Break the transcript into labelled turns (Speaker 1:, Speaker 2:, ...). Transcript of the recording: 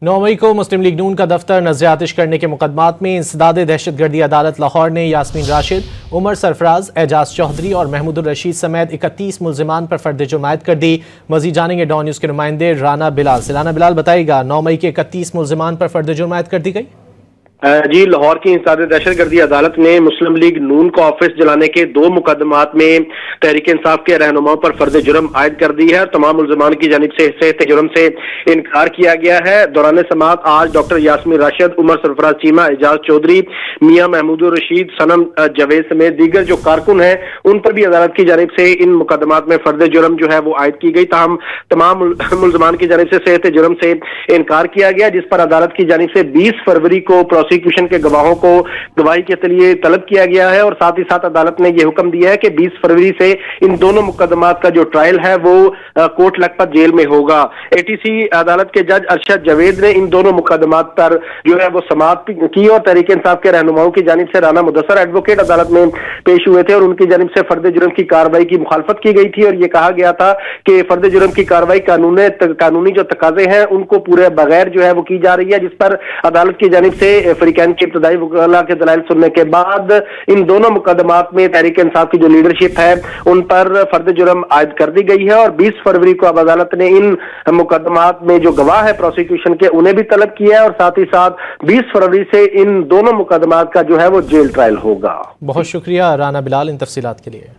Speaker 1: 9 मई को मुस्लिम लीग नून का दफ्तर नजर आतिश करने के मुकदमात में इंसदाद दहशतगर्दी अदालत लाहौर ने यास्मीन राशिद, उमर सरफराज, एजाज चौधरी और महमूदुर रशीद समेत 31 मुल्जिमान पर फर्द जुर्मायत कर दी। मजीद जानेंगे डॉन न्यूज़ के नुमाइंदे राना बिलाल से। राना बिलाल बताइएगा, 9 मई के 31 मुल्जिमान पर फर्द जुर्मायत कर दी गई।
Speaker 2: जी, लाहौर की इंसदाद दहशतगर्दी अदालत ने मुस्लिम लीग नून को ऑफिस जलाने के 2 मुकदमात में तहरीक इंसाफ के रहनुमाओं पर फर्द जुर्म आयद कर दी है। तमाम मुल्जिमान की जानिब से सेहत जुर्म से इनकार किया गया है। दौरान समाअत आज डॉक्टर यास्मीन राशिद, उमर सरफराज चीमा, एजाज चौधरी, मियां महमूदुर रशीद, सनम जवेद समेत दीगर जो कारकुन हैं उन पर भी अदालत की जानिब से इन मुकदमात में फर्द जुर्म जो है वो आयद की गई। ताहम तमाम मुल्जिमान की जानिब से सेहत जुर्म से इनकार किया गया, जिस पर अदालत की जानिब से 20 फरवरी को प्रोसिक्यूशन के गवाहों को गवाही के लिए तलब किया गया है। और साथ ही साथ अदालत ने यह हुक्म दिया है कि 20 फरवरी से इन दोनों मुकदमात का जो ट्रायल है वो कोट लखपत जेल में होगा। एटीसी अदालत के जज अरशद जावेद ने इन दोनों मुकदमात पर जो है वो समाअत की और तहरीक इंसाफ के रहनुमाओं की जानिब से राना मुदस्सर एडवोकेट अदालत में पेश हुए थे और उनकी जानिब से फर्द जुर्म की कार्रवाई की मुखालफत की गई थी और यह कहा गया था कि फर्द जुर्म की कार्रवाई कानूनी जो तकाजे हैं उनको पूरे बगैर जो है वो की जा रही है, जिस पर अदालत की जानिब से फरीकैन की इब्तदाई वकाला के दलाइल सुनने के बाद इन दोनों मुकदमात में तहरीक इंसाफ की जो लीडरशिप है उन पर फर्द जुर्म आयद कर दी गई है। और 20 फरवरी को अब अदालत ने इन मुकदमात में जो गवाह है प्रोसिक्यूशन के उन्हें भी तलब किया है और साथ ही साथ 20 फरवरी से इन दोनों मुकदमात का जो है वो जेल ट्रायल होगा।
Speaker 1: बहुत शुक्रिया राना बिलाल इन तफसीलात के लिए।